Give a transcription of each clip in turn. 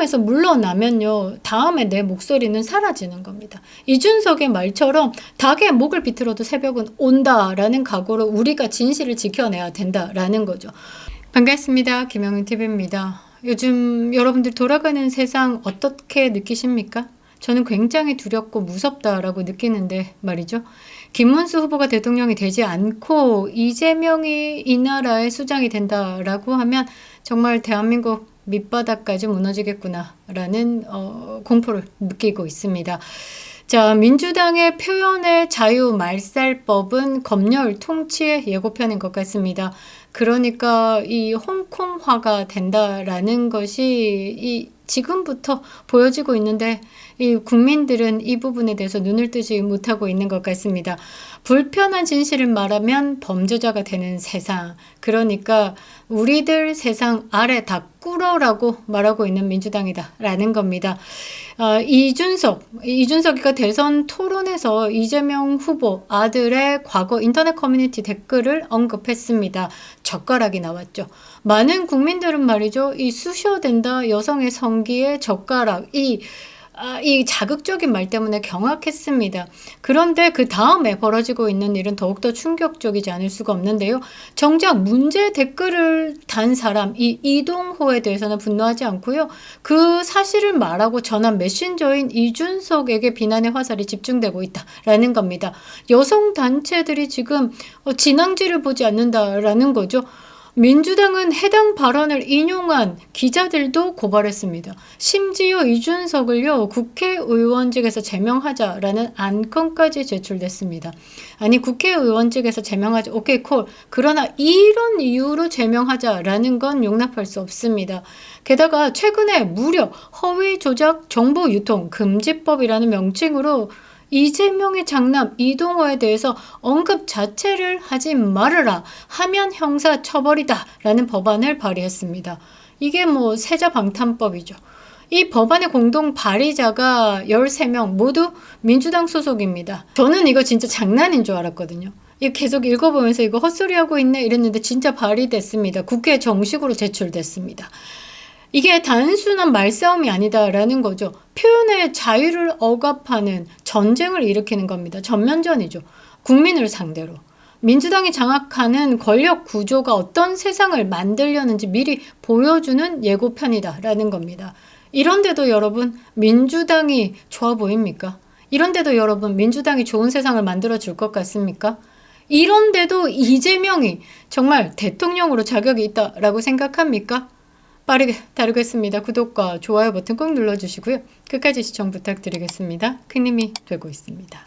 싸움에서 물러나면요, 다음에 내 목소리는 사라지는 겁니다. 이준석의 말처럼 닭의 목을 비틀어도 새벽은 온다라는 각오로 우리가 진실을 지켜내야 된다라는 거죠. 반갑습니다. 김영은TV입니다. 요즘 여러분들 돌아가는 세상 어떻게 느끼십니까? 저는 굉장히 두렵고 무섭다라고 느끼는데 말이죠. 김문수 후보가 대통령이 되지 않고 이재명이 이 나라의 수장이 된다라고 하면 정말 대한민국 밑바닥까지 무너지겠구나라는 공포를 느끼고 있습니다. 자, 민주당의 표현의 자유 말살법은 검열 통치의 예고편인 것 같습니다. 그러니까 이 홍콩화가 된다라는 것이 지금부터 보여지고 있는데 이 국민들은 이 부분에 대해서 눈을 뜨지 못하고 있는 것 같습니다. 불편한 진실을 말하면 범죄자가 되는 세상, 그러니까 우리들 세상 아래 다 꿇어라고 말하고 있는 민주당이다 라는 겁니다. 이준석이가 대선 토론에서 이재명 후보 아들의 과거 인터넷 커뮤니티 댓글을 언급했습니다. 젓가락이 나왔죠. 많은 국민들은 말이죠, 이 쑤셔댄다 여성의 성기에 젓가락, 이 자극적인 말 때문에 경악했습니다. 그런데 그 다음에 벌어지고 있는 일은 더욱더 충격적이지 않을 수가 없는데요. 정작 문제 댓글을 단 사람, 이 이동호에 대해서는 분노하지 않고요. 그 사실을 말하고 전한 메신저인 이준석에게 비난의 화살이 집중되고 있다라는 겁니다. 여성 단체들이 지금 진앙지를 보지 않는다라는 거죠. 민주당은 해당 발언을 인용한 기자들도 고발했습니다. 심지어 이준석을요, 국회의원직에서 제명하자라는 안건까지 제출됐습니다. 아니, 국회의원직에서 제명하자, 오케이 콜. 그러나 이런 이유로 제명하자라는 건 용납할 수 없습니다. 게다가 최근에 무려 허위 조작 정보 유통 금지법이라는 명칭으로 이재명의 장남 이동호에 대해서 언급 자체를 하지 말아라 하면 형사 처벌이다 라는 법안을 발의했습니다. 이게 뭐 세자방탄법이죠. 이 법안의 공동 발의자가 13명 모두 민주당 소속입니다. 저는 이거 진짜 장난인 줄 알았거든요. 이거 계속 읽어보면서 이거 헛소리하고 있네 이랬는데 진짜 발의됐습니다. 국회에 정식으로 제출됐습니다. 이게 단순한 말싸움이 아니다라는 거죠. 표현의 자유를 억압하는 전쟁을 일으키는 겁니다. 전면전이죠. 국민을 상대로. 민주당이 장악하는 권력 구조가 어떤 세상을 만들려는지 미리 보여주는 예고편이다라는 겁니다. 이런데도 여러분, 민주당이 좋아 보입니까? 이런데도 여러분, 민주당이 좋은 세상을 만들어줄 것 같습니까? 이런데도 이재명이 정말 대통령으로 자격이 있다라고 생각합니까? 빠르게 다루겠습니다. 구독과 좋아요 버튼 꼭 눌러주시고요. 끝까지 시청 부탁드리겠습니다. 큰 힘이 되고 있습니다.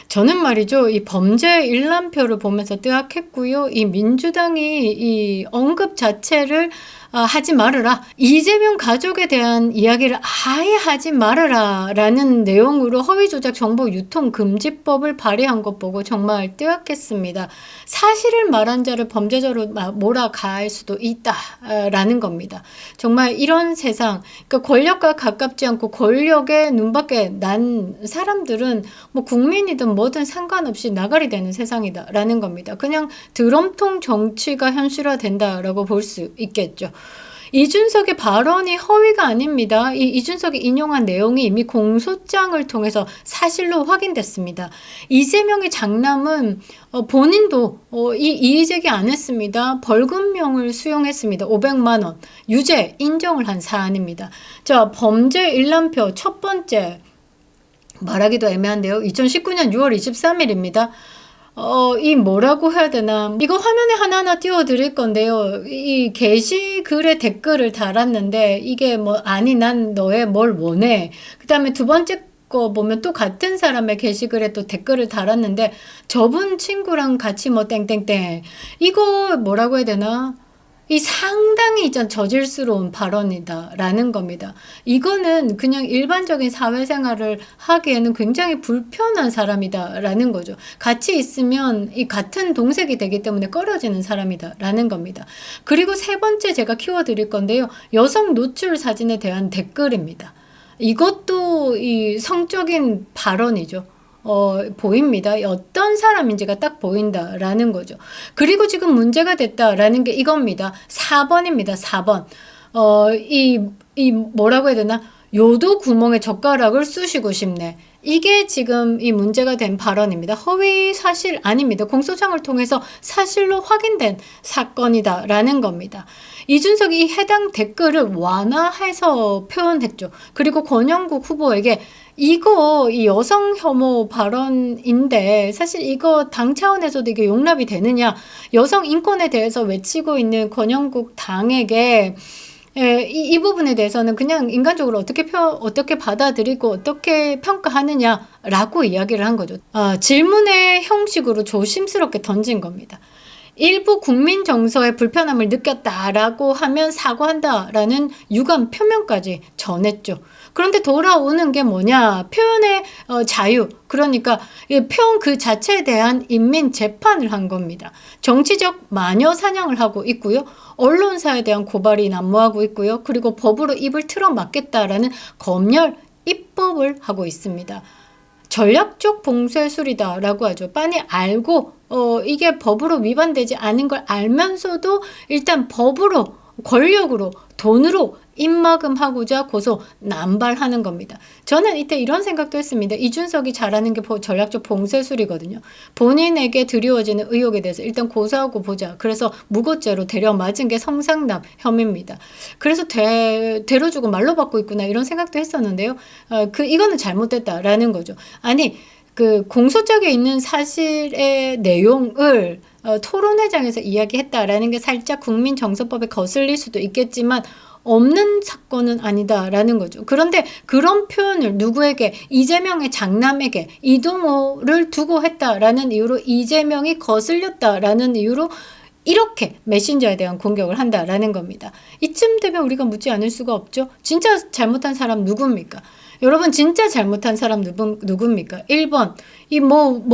저는 말이죠, 이 범죄 일람표를 보면서 뜨악했고요. 이 민주당이 이 언급 자체를 하지 말아라. 이재명 가족에 대한 이야기를 아예 하지 말아라 라는 내용으로 허위조작 정보 유통 금지법을 발의한 것 보고 정말 뜨악했습니다. 사실을 말한 자를 범죄자로 몰아갈 수도 있다라는 겁니다. 정말 이런 세상, 그러니까 권력과 가깝지 않고 권력의 눈밖에 난 사람들은 뭐 국민이든 뭐든 상관없이 나가리 되는 세상이다라는 겁니다. 그냥 드럼통 정치가 현실화된다라고 볼 수 있겠죠. 이준석의 발언이 허위가 아닙니다. 이준석이 인용한 내용이 이미 공소장을 통해서 사실로 확인됐습니다. 이재명의 장남은 본인도 이의제기 안 했습니다. 벌금형을 수용했습니다. 500만 원. 유죄 인정을 한 사안입니다. 자, 범죄 일람표 첫 번째, 말하기도 애매한데요. 2019년 6월 23일입니다. 이 뭐라고 해야 되나, 이거 화면에 하나하나 띄워드릴 건데요. 이 게시글에 댓글을 달았는데 이게 뭐 아니 난 너의 뭘 원해. 그 다음에 두 번째 거 보면 또 같은 사람의 게시글에 또 댓글을 달았는데 저분 친구랑 같이 뭐 땡땡땡, 이거 뭐라고 해야 되나, 이 상당히 저질스러운 발언이다라는 겁니다. 이거는 그냥 일반적인 사회생활을 하기에는 굉장히 불편한 사람이다라는 거죠. 같이 있으면 이 같은 동색이 되기 때문에 꺼려지는 사람이다라는 겁니다. 그리고 세 번째 제가 키워드릴 건데요. 여성 노출 사진에 대한 댓글입니다. 이것도 이 성적인 발언이죠. 보입니다. 어떤 사람인지가 딱 보인다라는 거죠. 그리고 지금 문제가 됐다라는 게 이겁니다. 4번입니다. 4번. 이 뭐라고 해야 되나? 요도 구멍에 젓가락을 쑤시고 싶네. 이게 지금 이 문제가 된 발언입니다. 허위 사실 아닙니다. 공소장을 통해서 사실로 확인된 사건이다라는 겁니다. 이준석이 이 해당 댓글을 완화해서 표현했죠. 그리고 권영국 후보에게 이거 이 여성 혐오 발언인데 사실 이거 당 차원에서도 이게 용납이 되느냐, 여성 인권에 대해서 외치고 있는 권영국 당에게 이 부분에 대해서는 그냥 인간적으로 어떻게 받아들이고 어떻게 평가하느냐라고 이야기를 한 거죠. 질문의 형식으로 조심스럽게 던진 겁니다. 일부 국민 정서에 불편함을 느꼈다라고 하면 사과한다라는 유감 표명까지 전했죠. 그런데 돌아오는 게 뭐냐? 표현의 자유, 그러니까 표현 그 자체에 대한 인민 재판을 한 겁니다. 정치적 마녀 사냥을 하고 있고요. 언론사에 대한 고발이 난무하고 있고요. 그리고 법으로 입을 틀어막겠다라는 검열 입법을 하고 있습니다. 전략적 봉쇄술이다라고 하죠. 빤히 알고 이게 법으로 위반되지 않은 걸 알면서도 일단 법으로, 권력으로, 돈으로 입막음하고자 고소 남발하는 겁니다. 저는 이때 이런 생각도 했습니다. 이준석이 잘하는 게 전략적 봉쇄술이거든요. 본인에게 드리워지는 의혹에 대해서 일단 고소하고 보자. 그래서 무고죄로 데려맞은 게 성상납 혐의입니다. 그래서 데려주고 말로 받고 있구나 이런 생각도 했었는데요. 이거는 잘못됐다라는 거죠. 아니, 그 공소장에 있는 사실의 내용을 토론회장에서 이야기했다라는 게 살짝 국민정서법에 거슬릴 수도 있겠지만 없는 사건은 아니다라는 거죠. 그런데 그런 표현을 누구에게, 이재명의 장남에게 이동호를 두고 했다라는 이유로 이재명이 거슬렸다라는 이유로 이렇게 메신저에 대한 공격을 한다라는 겁니다. 이쯤 되면 우리가 묻지 않을 수가 없죠. 진짜 잘못한 사람 누굽니까? 여러분, 진짜 잘못한 사람 누굽니까? 1번,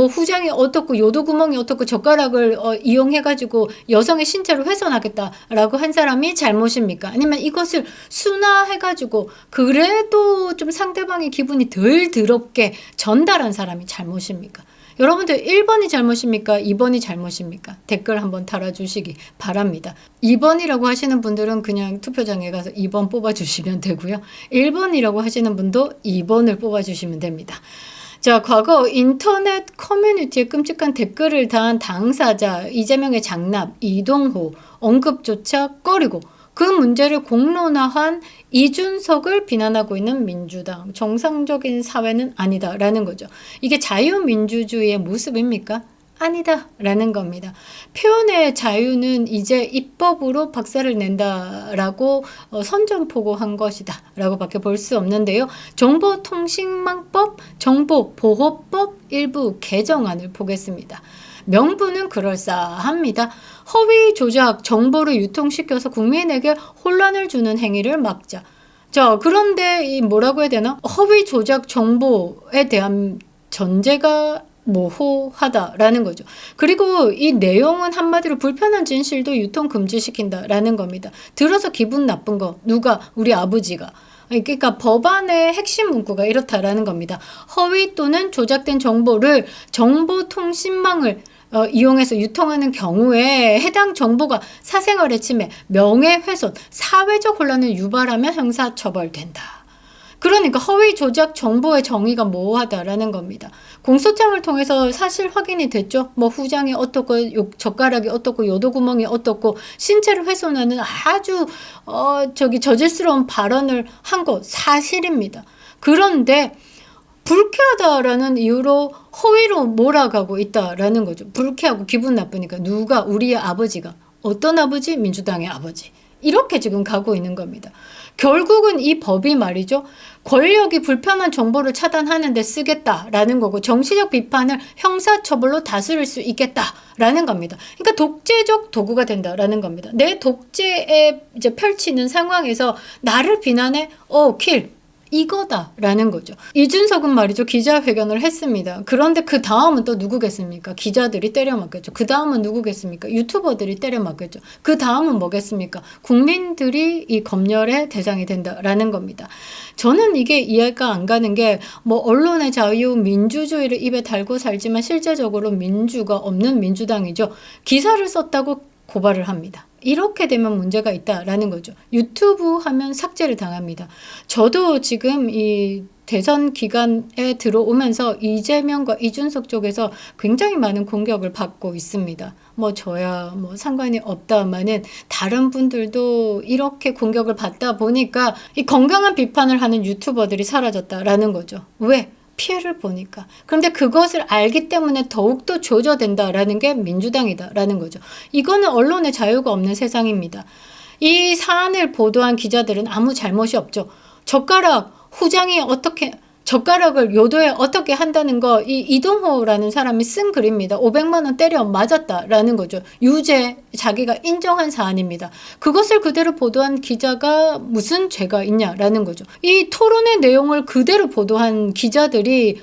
후장이 어떻고, 요도구멍이 어떻고, 젓가락을 이용해가지고 여성의 신체를 훼손하겠다라고 한 사람이 잘못입니까? 아니면 이것을 순화해가지고, 그래도 좀 상대방의 기분이 덜 더럽게 전달한 사람이 잘못입니까? 여러분들 1번이 잘못입니까? 2번이 잘못입니까? 댓글 한번 달아주시기 바랍니다. 2번이라고 하시는 분들은 그냥 투표장에 가서 2번 뽑아주시면 되고요. 1번이라고 하시는 분도 2번을 뽑아주시면 됩니다. 자, 과거 인터넷 커뮤니티에 끔찍한 댓글을 다한 당사자 이재명의 장남 이동호 언급조차 꺼리고 그 문제를 공론화한 이준석을 비난하고 있는 민주당. 정상적인 사회는 아니다라는 거죠. 이게 자유민주주의의 모습입니까? 아니다라는 겁니다. 표현의 자유는 이제 입법으로 박살을 낸다라고 선전포고한 것이다 라고 밖에 볼 수 없는데요. 정보통신망법, 정보보호법 일부 개정안을 보겠습니다. 명분은 그럴싸합니다. 허위 조작 정보를 유통시켜서 국민에게 혼란을 주는 행위를 막자. 자, 그런데 뭐라고 해야 되나? 허위 조작 정보에 대한 전제가 모호하다라는 거죠. 그리고 이 내용은 한마디로 불편한 진실도 유통 금지시킨다라는 겁니다. 들어서 기분 나쁜 거 누가? 우리 아버지가. 그러니까 법안의 핵심 문구가 이렇다라는 겁니다. 허위 또는 조작된 정보를 정보통신망을 이용해서 유통하는 경우에 해당 정보가 사생활에 침해, 명예훼손, 사회적 혼란을 유발하면 형사처벌된다. 그러니까 허위 조작 정보의 정의가 모호하다라는 겁니다. 공소장을 통해서 사실 확인이 됐죠. 후장이 어떻고, 젓가락이 어떻고, 요도구멍이 어떻고, 신체를 훼손하는 아주 저질스러운 발언을 한 거 사실입니다. 그런데 불쾌하다라는 이유로 허위로 몰아가고 있다라는 거죠. 불쾌하고 기분 나쁘니까 누가? 우리의 아버지가. 어떤 아버지? 민주당의 아버지. 이렇게 지금 가고 있는 겁니다. 결국은 이 법이 말이죠. 권력이 불편한 정보를 차단하는 데 쓰겠다라는 거고 정치적 비판을 형사처벌로 다스릴 수 있겠다라는 겁니다. 그러니까 독재적 도구가 된다라는 겁니다. 내 독재에 이제 펼치는 상황에서 나를 비난해? 킬. 이거다라는 거죠. 이준석은 말이죠. 기자회견을 했습니다. 그런데 그 다음은 또 누구겠습니까? 기자들이 때려맞겠죠. 그 다음은 누구겠습니까? 유튜버들이 때려맞겠죠. 그 다음은 뭐겠습니까? 국민들이 이 검열의 대상이 된다라는 겁니다. 저는 이게 이해가 안 가는 게 언론의 자유, 민주주의를 입에 달고 살지만 실제적으로 민주가 없는 민주당이죠. 기사를 썼다고 고발을 합니다. 이렇게 되면 문제가 있다라는 거죠. 유튜브 하면 삭제를 당합니다. 저도 지금 이 대선 기간에 들어오면서 이재명과 이준석 쪽에서 굉장히 많은 공격을 받고 있습니다. 뭐 저야 뭐 상관이 없다마는 다른 분들도 이렇게 공격을 받다 보니까 이 건강한 비판을 하는 유튜버들이 사라졌다라는 거죠. 왜? 피해를 보니까. 그런데 그것을 알기 때문에 더욱더 조져된다라는 게 민주당이다라는 거죠. 이거는 언론의 자유가 없는 세상입니다. 이 사안을 보도한 기자들은 아무 잘못이 없죠. 젓가락을 요도에 어떻게 한다는 거, 이 이동호라는 사람이 쓴 글입니다. 500만 원 때려 맞았다라는 거죠. 유죄, 자기가 인정한 사안입니다. 그것을 그대로 보도한 기자가 무슨 죄가 있냐라는 거죠. 이 토론의 내용을 그대로 보도한 기자들이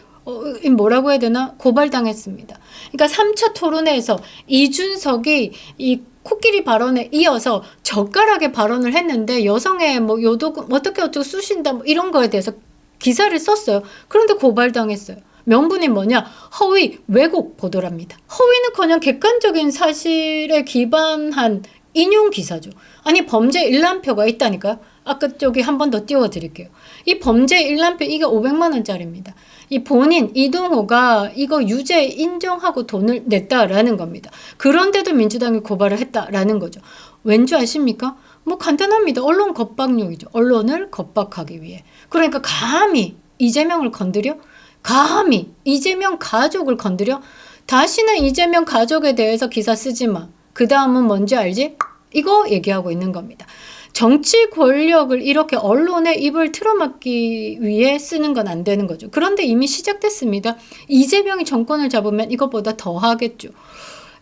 뭐라고 해야 되나? 고발당했습니다. 그러니까 3차 토론회에서 이준석이 이 코끼리 발언에 이어서 젓가락의 발언을 했는데 여성의 뭐 요도 어떻게 쑤신다 뭐 이런 거에 대해서 기사를 썼어요. 그런데 고발당했어요. 명분이 뭐냐? 허위, 왜곡 보도랍니다. 허위는커녕 객관적인 사실에 기반한 인용 기사죠. 아니 범죄 일람표가 있다니까요. 아까 저기 한 번 더 띄워드릴게요. 이 범죄 일람표 이게 500만 원짜리입니다. 이 본인 이동호가 이거 유죄 인정하고 돈을 냈다라는 겁니다. 그런데도 민주당이 고발을 했다라는 거죠. 왠지 아십니까? 뭐 간단합니다. 언론 겁박용이죠. 언론을 겁박하기 위해. 그러니까 감히 이재명을 건드려? 감히 이재명 가족을 건드려? 다시는 이재명 가족에 대해서 기사 쓰지 마. 그 다음은 뭔지 알지? 이거 얘기하고 있는 겁니다. 정치 권력을 이렇게 언론의 입을 틀어막기 위해 쓰는 건 안 되는 거죠. 그런데 이미 시작됐습니다. 이재명이 정권을 잡으면 이것보다 더 하겠죠.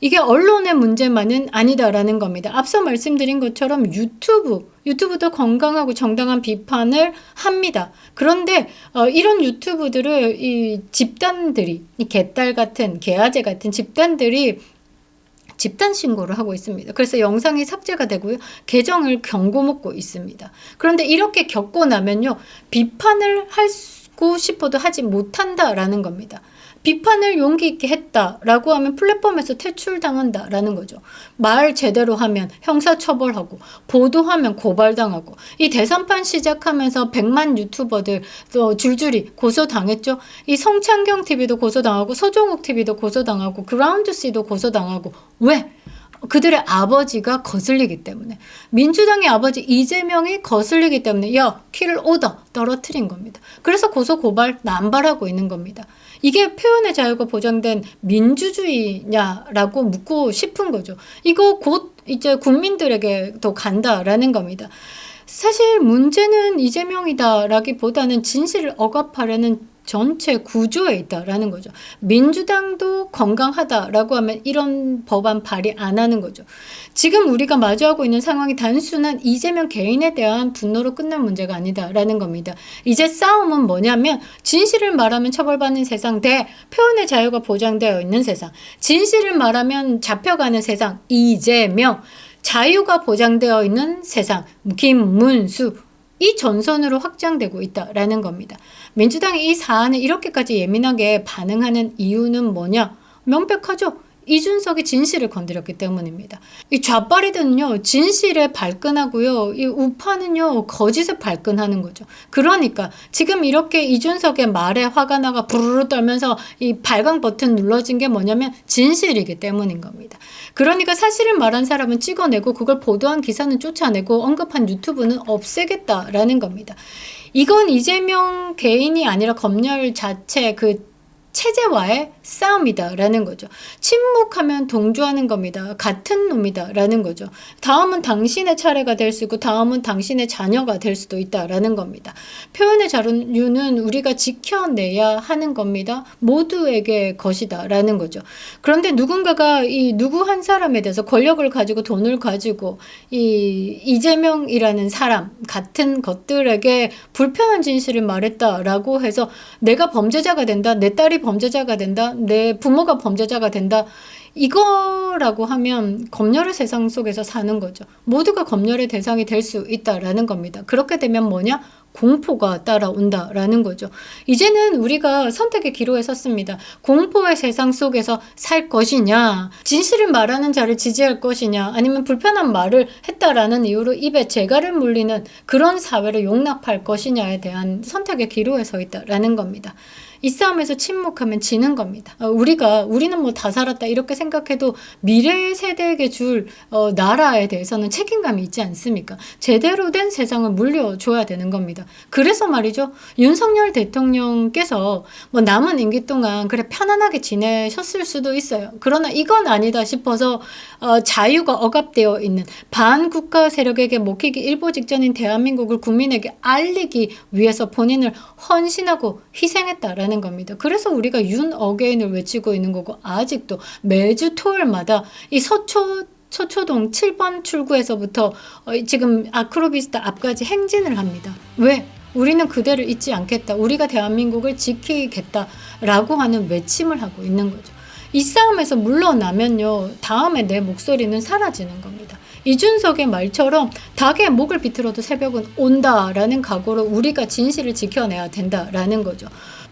이게 언론의 문제만은 아니다라는 겁니다. 앞서 말씀드린 것처럼 유튜브도 건강하고 정당한 비판을 합니다. 그런데 이런 유튜브들을 이 집단들이, 이 개딸 같은, 개아재 같은 집단들이 집단 신고를 하고 있습니다. 그래서 영상이 삭제가 되고요. 계정을 경고 먹고 있습니다. 그런데 이렇게 겪고 나면요. 비판을 하고 싶어도 하지 못한다라는 겁니다. 비판을 용기 있게 했다라고 하면 플랫폼에서 퇴출당한다라는 거죠. 말 제대로 하면 형사처벌하고 보도하면 고발당하고 이 대선판 시작하면서 100만 유튜버들 줄줄이 고소당했죠. 이 성창경 TV도 고소당하고 서종욱 TV도 고소당하고 그라운드C도 고소당하고 왜? 그들의 아버지가 거슬리기 때문에 민주당의 아버지 이재명이 거슬리기 때문에 야 키를 오더 떨어뜨린 겁니다. 그래서 고소 고발 남발하고 있는 겁니다. 이게 표현의 자유가 보장된 민주주의냐라고 묻고 싶은 거죠. 이거 곧 이제 국민들에게도 간다라는 겁니다. 사실 문제는 이재명이다라기보다는 진실을 억압하려는 전체 구조에 있다라는 거죠. 민주당도 건강하다라고 하면 이런 법안 발의 안 하는 거죠. 지금 우리가 마주하고 있는 상황이 단순한 이재명 개인에 대한 분노로 끝날 문제가 아니다라는 겁니다. 이제 싸움은 뭐냐면 진실을 말하면 처벌받는 세상 대 표현의 자유가 보장되어 있는 세상. 진실을 말하면 잡혀가는 세상 이재명. 자유가 보장되어 있는 세상 김문수. 이 전선으로 확장되고 있다라는 겁니다. 민주당이 이 사안에 이렇게까지 예민하게 반응하는 이유는 뭐냐? 명백하죠. 이준석이 진실을 건드렸기 때문입니다. 이 좌빨이든요 진실에 발끈하고요, 이 우파는요 거짓에 발끈하는 거죠. 그러니까 지금 이렇게 이준석의 말에 화가 나가 부르르 떨면서 이 발광 버튼 눌러진 게 뭐냐면 진실이기 때문인 겁니다. 그러니까 사실을 말한 사람은 찍어내고 그걸 보도한 기사는 쫓아내고 언급한 유튜브는 없애겠다라는 겁니다. 이건 이재명 개인이 아니라 검열 자체 그 체제와의 싸움이다라는 거죠. 침묵하면 동조하는 겁니다. 같은 놈이다라는 거죠. 다음은 당신의 차례가 될 수 있고 다음은 당신의 자녀가 될 수도 있다라는 겁니다. 표현의 자유는 우리가 지켜내야 하는 겁니다. 모두에게 것이다라는 거죠. 그런데 누군가가 이 누구 한 사람에 대해서 권력을 가지고 돈을 가지고 이 이재명이라는 사람 같은 것들에게 불편한 진실을 말했다라고 해서 내가 범죄자가 된다, 내 딸이 범죄자가 된다, 내 부모가 범죄자가 된다, 이거라고 하면 검열의 세상 속에서 사는 거죠. 모두가 검열의 대상이 될 수 있다라는 겁니다. 그렇게 되면 뭐냐? 공포가 따라온다라는 거죠. 이제는 우리가 선택의 기로에 섰습니다. 공포의 세상 속에서 살 것이냐, 진실을 말하는 자를 지지할 것이냐, 아니면 불편한 말을 했다라는 이유로 입에 재갈을 물리는 그런 사회를 용납할 것이냐에 대한 선택의 기로에 서 있다라는 겁니다. 이 싸움에서 침묵하면 지는 겁니다. 우리는 뭐 다 살았다 이렇게 생각해도 미래 세대에게 줄 나라에 대해서는 책임감이 있지 않습니까? 제대로 된 세상을 물려줘야 되는 겁니다. 그래서 말이죠. 윤석열 대통령께서 뭐 남은 임기 동안 그래 편안하게 지내셨을 수도 있어요. 그러나 이건 아니다 싶어서 자유가 억압되어 있는 반국가 세력에게 먹히기 일보 직전인 대한민국을 국민에게 알리기 위해서 본인을 헌신하고 희생했다라는 겁니다. 그래서 우리가 윤 어게인을 외치고 있는 거고, 아직도 매주 토요일마다 이 서초동 7번 출구에서부터 지금 아크로비스타 앞까지 행진을 합니다. 왜? 우리는 그대를 잊지 않겠다. 우리가 대한민국을 지키겠다라고 하는 외침을 하고 있는 거죠. 이 싸움에서 물러나면요, 다음에 내 목소리는 사라지는 겁니다. 이준석의 말처럼 닭의 목을 비틀어도 새벽은 온다라는 각오로 우리가 진실을 지켜내야 된다라는 거죠.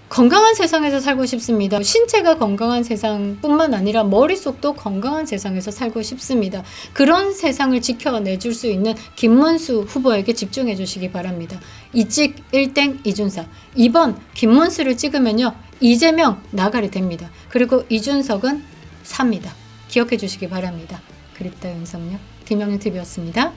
건강한 세상에서 살고 싶습니다. 신체가 건강한 세상뿐만 아니라 머릿속도 건강한 세상에서 살고 싶습니다. 그런 세상을 지켜내줄 수 있는 김문수 후보에게 집중해 주시기 바랍니다. 이찍 1땡 이준석. 2번 김문수를 찍으면요, 이재명 나가리 됩니다. 그리고 이준석은 삽니다. 기억해 주시기 바랍니다. 그립다 윤석열, 김영윤TV였습니다.